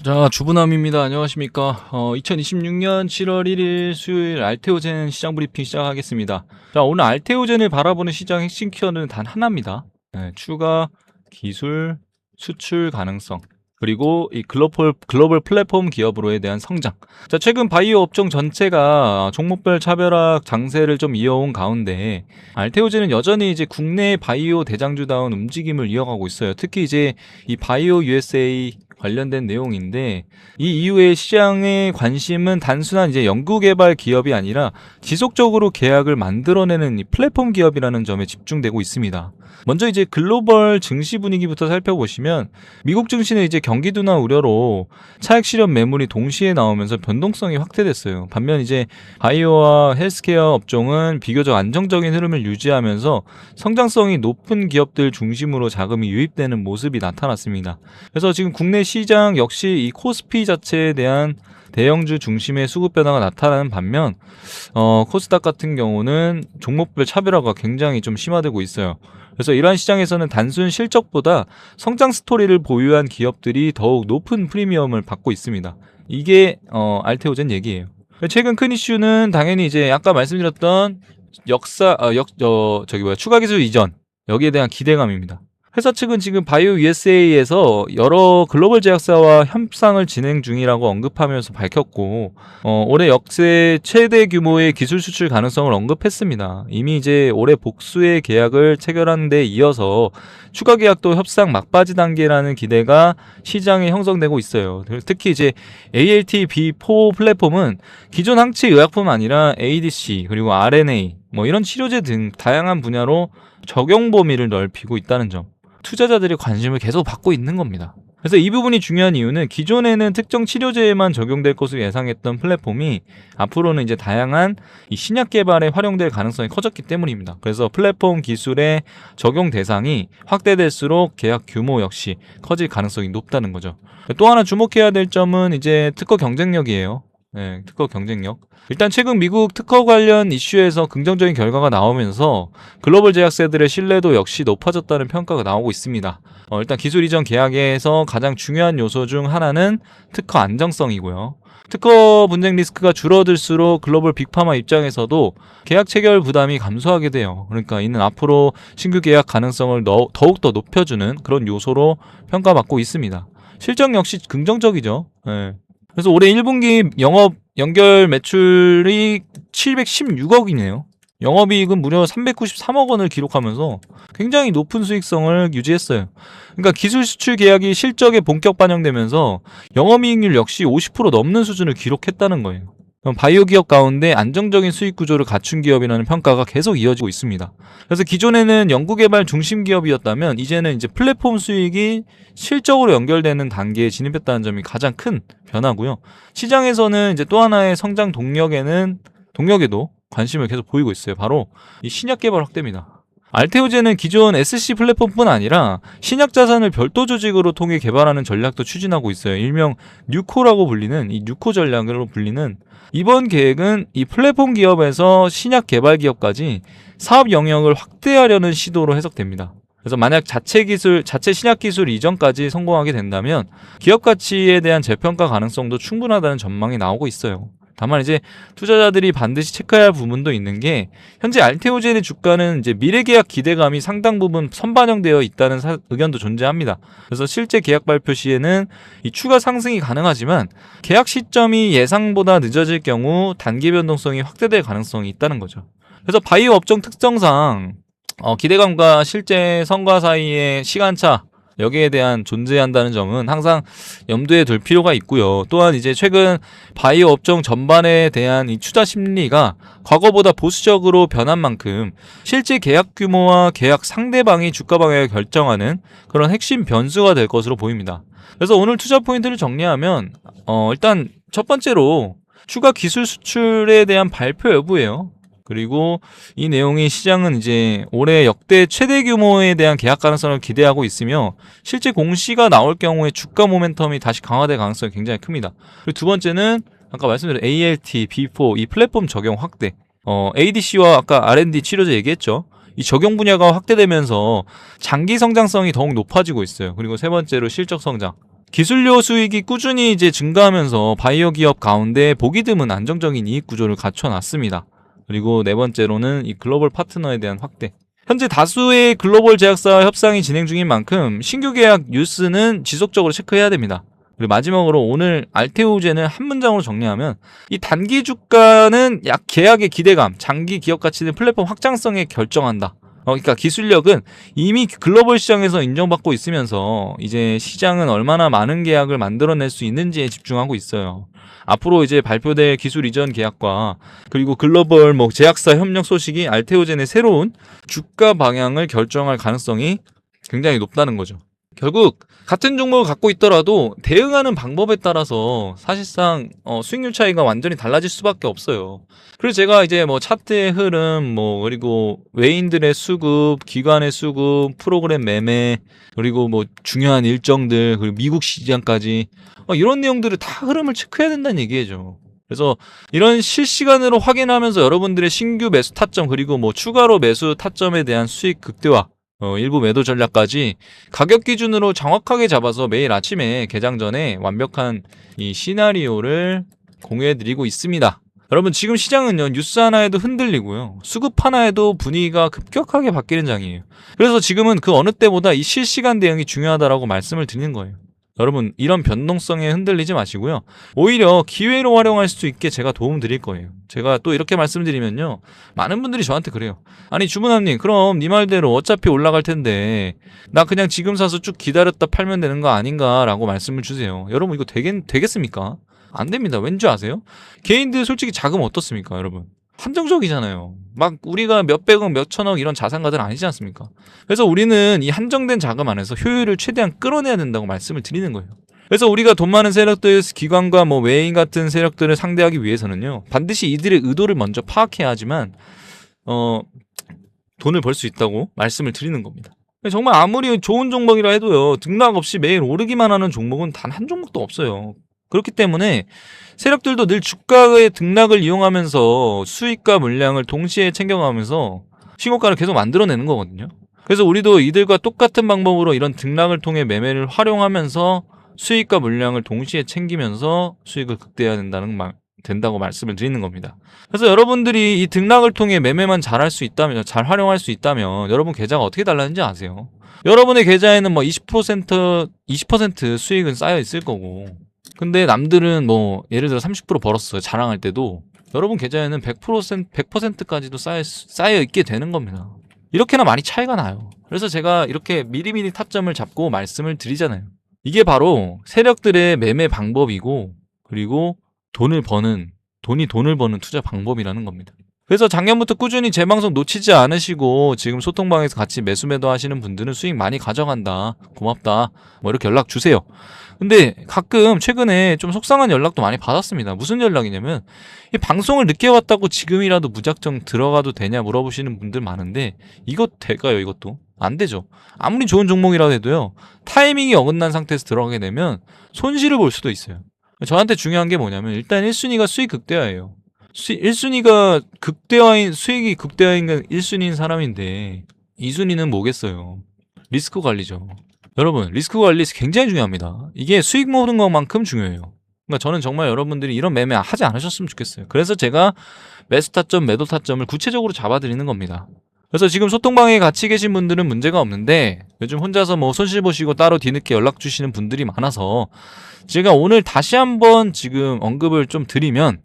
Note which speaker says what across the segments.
Speaker 1: 자, 주부남입니다. 안녕하십니까. 2026년 7월 1일 수요일 알테오젠 시장 브리핑 시작하겠습니다. 자, 오늘 알테오젠을 바라보는 시장 핵심 키워드는 단 하나입니다. 추가, 기술, 수출 가능성, 그리고 이 글로벌 플랫폼 기업으로에 대한 성장. 자, 최근 바이오 업종 전체가 종목별 차별화 장세를 좀 이어온 가운데 알테오젠은 여전히 이제 국내 바이오 대장주다운 움직임을 이어가고 있어요. 특히 이제 이 바이오 USA 관련된 내용인데, 이 이후에 시장의 관심은 단순한 이제 연구개발 기업이 아니라 지속적으로 계약을 만들어내는 이 플랫폼 기업이라는 점에 집중되고 있습니다. 먼저 이제 글로벌 증시 분위기부터 살펴보시면, 미국 증시는 이제 경기 둔화 우려로 차익 실현 매물이 동시에 나오면서 변동성이 확대됐어요. 반면 이제 바이오와 헬스케어 업종은 비교적 안정적인 흐름을 유지하면서 성장성이 높은 기업들 중심으로 자금이 유입되는 모습이 나타났습니다. 그래서 지금 국내 시장 역시 이 코스피 자체에 대한 대형주 중심의 수급 변화가 나타나는 반면, 코스닥 같은 경우는 종목별 차별화가 굉장히 좀 심화되고 있어요. 그래서 이러한 시장에서는 단순 실적보다 성장 스토리를 보유한 기업들이 더욱 높은 프리미엄을 받고 있습니다. 이게 알테오젠 얘기예요. 최근 큰 이슈는 당연히 이제 아까 말씀드렸던 추가 기술 이전, 여기에 대한 기대감입니다. 회사 측은 지금 바이오 USA에서 여러 글로벌 제약사와 협상을 진행 중이라고 언급하면서 밝혔고, 올해 역대 최대 규모의 기술 수출 가능성을 언급했습니다. 이미 이제 올해 복수의 계약을 체결한 데 이어서 추가 계약도 협상 막바지 단계라는 기대가 시장에 형성되고 있어요. 특히 이제 ALT-B4 플랫폼은 기존 항체 의약뿐만 아니라 ADC 그리고 RNA 이런 치료제 등 다양한 분야로 적용 범위를 넓히고 있다는 점, 투자자들의 관심을 계속 받고 있는 겁니다. 그래서 이 부분이 중요한 이유는 기존에는 특정 치료제에만 적용될 것으로 예상했던 플랫폼이 앞으로는 이제 다양한 이 신약 개발에 활용될 가능성이 커졌기 때문입니다. 그래서 플랫폼 기술의 적용 대상이 확대될수록 계약 규모 역시 커질 가능성이 높다는 거죠. 또 하나 주목해야 될 점은 이제 특허 경쟁력이에요. 특허 경쟁력. 일단 최근 미국 특허 관련 이슈에서 긍정적인 결과가 나오면서 글로벌 제약사들의 신뢰도 역시 높아졌다는 평가가 나오고 있습니다. 일단 기술 이전 계약에서 가장 중요한 요소 중 하나는 특허 안정성이고요. 특허 분쟁 리스크가 줄어들수록 글로벌 빅파마 입장에서도 계약 체결 부담이 감소하게 돼요. 그러니까 이는 앞으로 신규 계약 가능성을 더욱더 높여주는 그런 요소로 평가받고 있습니다. 실적 역시 긍정적이죠. 그래서 올해 1분기 영업 연결 매출이 716억이네요. 영업이익은 무려 393억 원을 기록하면서 굉장히 높은 수익성을 유지했어요. 그러니까 기술 수출 계약이 실적에 본격 반영되면서 영업이익률 역시 50% 넘는 수준을 기록했다는 거예요. 바이오 기업 가운데 안정적인 수익 구조를 갖춘 기업이라는 평가가 계속 이어지고 있습니다. 그래서 기존에는 연구개발 중심 기업이었다면 이제는 이제 플랫폼 수익이 실적으로 연결되는 단계에 진입했다는 점이 가장 큰 변화고요. 시장에서는 이제 또 하나의 성장 동력에도 관심을 계속 보이고 있어요. 바로 이 신약 개발 확대입니다. 알테오젠은 기존 SC 플랫폼뿐 아니라 신약 자산을 별도 조직으로 통해 개발하는 전략도 추진하고 있어요. 일명 뉴코라고 불리는 이 뉴코 전략으로 불리는 이번 계획은 이 플랫폼 기업에서 신약 개발 기업까지 사업 영역을 확대하려는 시도로 해석됩니다. 그래서 만약 자체 신약 기술 이전까지 성공하게 된다면 기업 가치에 대한 재평가 가능성도 충분하다는 전망이 나오고 있어요. 다만 이제 투자자들이 반드시 체크해야 할 부분도 있는 게, 현재 알테오젠의 주가는 이제 미래 계약 기대감이 상당 부분 선반영되어 있다는 의견도 존재합니다. 그래서 실제 계약 발표 시에는 이 추가 상승이 가능하지만 계약 시점이 예상보다 늦어질 경우 단기 변동성이 확대될 가능성이 있다는 거죠. 그래서 바이오 업종 특성상 기대감과 실제 성과 사이의 시간차, 여기에 대한 존재한다는 점은 항상 염두에 둘 필요가 있고요. 또한 이제 최근 바이오 업종 전반에 대한 이 투자 심리가 과거보다 보수적으로 변한 만큼 실제 계약 규모와 계약 상대방이 주가 방향을 결정하는 그런 핵심 변수가 될 것으로 보입니다. 그래서 오늘 투자 포인트를 정리하면 일단 첫 번째로 추가 기술 수출에 대한 발표 여부예요. 그리고 이 내용이 시장은 이제 올해 역대 최대 규모에 대한 계약 가능성을 기대하고 있으며, 실제 공시가 나올 경우에 주가 모멘텀이 다시 강화될 가능성이 굉장히 큽니다. 그리고 두 번째는 아까 말씀드린 ALT, B4 이 플랫폼 적용 확대. ADC와 아까 R&D 치료제 얘기했죠. 이 적용 분야가 확대되면서 장기 성장성이 더욱 높아지고 있어요. 그리고 세 번째로 실적 성장. 기술료 수익이 꾸준히 이제 증가하면서 바이오 기업 가운데 보기 드문 안정적인 이익 구조를 갖춰놨습니다. 그리고 네 번째로는 이 글로벌 파트너에 대한 확대. 현재 다수의 글로벌 제약사와 협상이 진행 중인 만큼 신규 계약 뉴스는 지속적으로 체크해야 됩니다. 그리고 마지막으로 오늘 알테오젠을 한 문장으로 정리하면 이 단기 주가는 약 계약의 기대감, 장기 기업 가치는 플랫폼 확장성에 결정한다. 그러니까 기술력은 이미 글로벌 시장에서 인정받고 있으면서 이제 시장은 얼마나 많은 계약을 만들어낼 수 있는지에 집중하고 있어요. 앞으로 이제 발표될 기술 이전 계약과 그리고 글로벌 제약사 협력 소식이 알테오젠의 새로운 주가 방향을 결정할 가능성이 굉장히 높다는 거죠. 결국 같은 종목을 갖고 있더라도 대응하는 방법에 따라서 사실상 수익률 차이가 완전히 달라질 수밖에 없어요. 그래서 제가 이제 차트의 흐름, 그리고 외인들의 수급, 기관의 수급, 프로그램 매매, 그리고 중요한 일정들, 그리고 미국 시장까지 이런 내용들을 다 흐름을 체크해야 된다는 얘기죠. 그래서 이런 실시간으로 확인하면서 여러분들의 신규 매수 타점, 그리고 추가로 매수 타점에 대한 수익 극대화, 일부 매도 전략까지 가격 기준으로 정확하게 잡아서 매일 아침에 개장 전에 완벽한 이 시나리오를 공유해드리고 있습니다. 여러분 지금 시장은요 뉴스 하나에도 흔들리고요 수급 하나에도 분위기가 급격하게 바뀌는 장이에요. 그래서 지금은 그 어느 때보다 이 실시간 대응이 중요하다라고 말씀을 드리는 거예요. 여러분 이런 변동성에 흔들리지 마시고요. 오히려 기회로 활용할 수 있게 제가 도움 드릴 거예요. 제가 또 이렇게 말씀드리면요. 많은 분들이 저한테 그래요. 아니 주문함님 그럼 네 말대로 어차피 올라갈 텐데 나 그냥 지금 사서 쭉 기다렸다 팔면 되는 거 아닌가 라고 말씀을 주세요. 여러분 이거 되겠습니까? 안 됩니다. 왠지 아세요? 개인들 솔직히 자금 어떻습니까 여러분? 한정적이잖아요. 막 우리가 몇백억 몇천억 이런 자산가들 아니지 않습니까? 그래서 우리는 이 한정된 자금 안에서 효율을 최대한 끌어내야 된다고 말씀을 드리는 거예요. 그래서 우리가 돈 많은 세력들, 기관과 외인 같은 세력들을 상대하기 위해서는요 반드시 이들의 의도를 먼저 파악해야 하지만 돈을 벌 수 있다고 말씀을 드리는 겁니다. 정말 아무리 좋은 종목이라 해도요 등락 없이 매일 오르기만 하는 종목은 단 한 종목도 없어요. 그렇기 때문에 세력들도 늘 주가의 등락을 이용하면서 수익과 물량을 동시에 챙겨가면서 신고가를 계속 만들어내는 거거든요. 그래서 우리도 이들과 똑같은 방법으로 이런 등락을 통해 매매를 활용하면서 수익과 물량을 동시에 챙기면서 수익을 극대화해야 된다고 말씀을 드리는 겁니다. 그래서 여러분들이 이 등락을 통해 매매만 잘할 수 있다면, 잘 활용할 수 있다면 여러분 계좌가 어떻게 달라지는지 아세요? 여러분의 계좌에는 20% 수익은 쌓여 있을 거고 근데 남들은 예를 들어 30% 벌었어요. 자랑할 때도 여러분 계좌에는 100%까지도 쌓여 있게 되는 겁니다. 이렇게나 많이 차이가 나요. 그래서 제가 이렇게 미리미리 타점을 잡고 말씀을 드리잖아요. 이게 바로 세력들의 매매 방법이고 그리고 돈을 버는 투자 방법이라는 겁니다. 그래서 작년부터 꾸준히 제 방송 놓치지 않으시고 지금 소통방에서 같이 매수매도 하시는 분들은 수익 많이 가져간다. 고맙다. 이렇게 연락 주세요. 근데 가끔 최근에 좀 속상한 연락도 많이 받았습니다. 무슨 연락이냐면 이 방송을 늦게 왔다고 지금이라도 무작정 들어가도 되냐 물어보시는 분들 많은데 이거 될까요? 이것도 안 되죠. 아무리 좋은 종목이라도 해도요 타이밍이 어긋난 상태에서 들어가게 되면 손실을 볼 수도 있어요. 저한테 중요한 게 뭐냐면 일단 1순위가 수익 극대화예요. 1순위가 수익이 극대화인 건 1순위인 사람인데 2순위는 뭐겠어요? 리스크 관리죠. 여러분 리스크 관리 굉장히 중요합니다. 이게 수익 모으는 것만큼 중요해요. 그러니까 저는 정말 여러분들이 이런 매매 하지 않으셨으면 좋겠어요. 그래서 제가 매수 타점, 매도 타점을 구체적으로 잡아드리는 겁니다. 그래서 지금 소통방에 같이 계신 분들은 문제가 없는데 요즘 혼자서 손실 보시고 따로 뒤늦게 연락 주시는 분들이 많아서 제가 오늘 다시 한번 지금 언급을 좀 드리면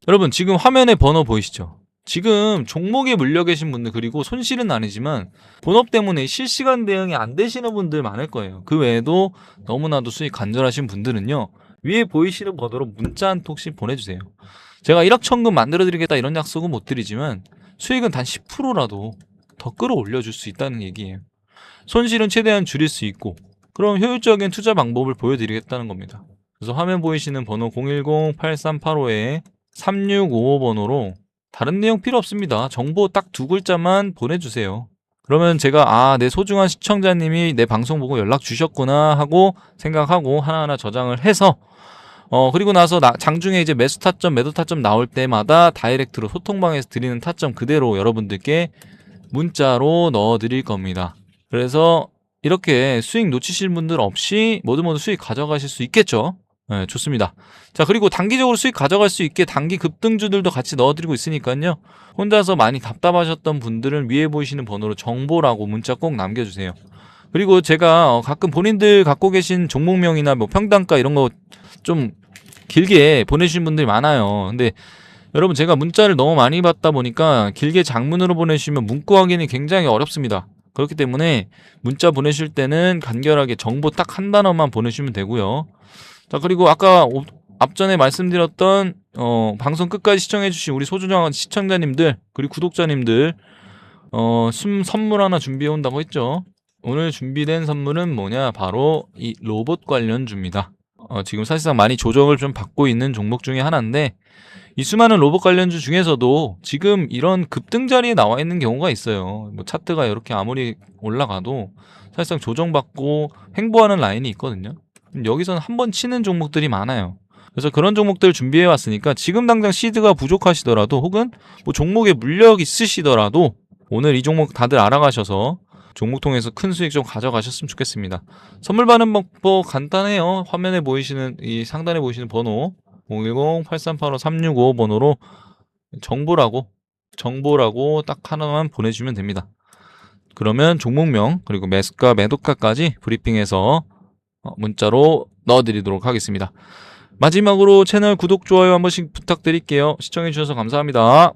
Speaker 1: 여러분 지금 화면에 번호 보이시죠? 지금 종목에 물려 계신 분들 그리고 손실은 아니지만 본업 때문에 실시간 대응이 안 되시는 분들 많을 거예요. 그 외에도 너무나도 수익 간절하신 분들은요. 위에 보이시는 번호로 문자 한 통씩 보내주세요. 제가 1억 천금 만들어드리겠다 이런 약속은 못 드리지만 수익은 단 10%라도 더 끌어올려 줄 수 있다는 얘기예요. 손실은 최대한 줄일 수 있고 그럼 효율적인 투자 방법을 보여드리겠다는 겁니다. 그래서 화면 보이시는 번호 010-8385-3655번호로 다른 내용 필요 없습니다. 정보 딱 2글자만 보내주세요. 그러면 제가 내 소중한 시청자님이 내 방송 보고 연락 주셨구나 하고 생각하고 하나하나 저장을 해서 그리고 나서 장중에 이제 매수 타점, 매도 타점 나올 때마다 다이렉트로 소통방에서 드리는 타점 그대로 여러분들께 문자로 넣어 드릴 겁니다. 그래서 이렇게 수익 놓치실 분들 없이 모두 수익 가져가실 수 있겠죠. 네, 좋습니다. 자, 그리고 단기적으로 수익 가져갈 수 있게 단기 급등주들도 같이 넣어드리고 있으니까요. 혼자서 많이 답답하셨던 분들은 위에 보이시는 번호로 정보라고 문자 꼭 남겨주세요. 그리고 제가 가끔 본인들 갖고 계신 종목명이나 뭐 평단가 이런 거 좀 길게 보내주신 분들이 많아요. 근데 여러분, 제가 문자를 너무 많이 받다 보니까 길게 장문으로 보내주시면 문구 확인이 굉장히 어렵습니다. 그렇기 때문에 문자 보내실 때는 간결하게 정보 딱 한 단어만 보내주시면 되고요. 자, 그리고 아까 앞전에 말씀드렸던 방송 끝까지 시청해주신 우리 소중한 시청자님들 그리고 구독자님들 선물 하나 준비해 온다고 했죠. 오늘 준비된 선물은 뭐냐, 바로 이 로봇 관련주입니다. 지금 사실상 많이 조정을 좀 받고 있는 종목 중에 하나인데, 이 수많은 로봇 관련주 중에서도 지금 이런 급등 자리에 나와 있는 경우가 있어요. 뭐 차트가 이렇게 아무리 올라가도 사실상 조정받고 횡보하는 라인이 있거든요. 여기서는 한번 치는 종목들이 많아요. 그래서 그런 종목들 준비해 왔으니까 지금 당장 시드가 부족하시더라도 혹은 뭐 종목에 물력 있으시더라도 오늘 이 종목 다들 알아가셔서 종목 통해서 큰 수익 좀 가져가셨으면 좋겠습니다. 선물 받는 방법 간단해요. 화면에 보이시는 이 상단에 보이시는 번호 010-8385-365 번호로 정보라고 딱 하나만 보내주시면 됩니다. 그러면 종목명 그리고 매수가 매도가까지 브리핑해서 문자로 넣어드리도록 하겠습니다. 마지막으로 채널 구독, 좋아요 한 번씩 부탁드릴게요. 시청해주셔서 감사합니다.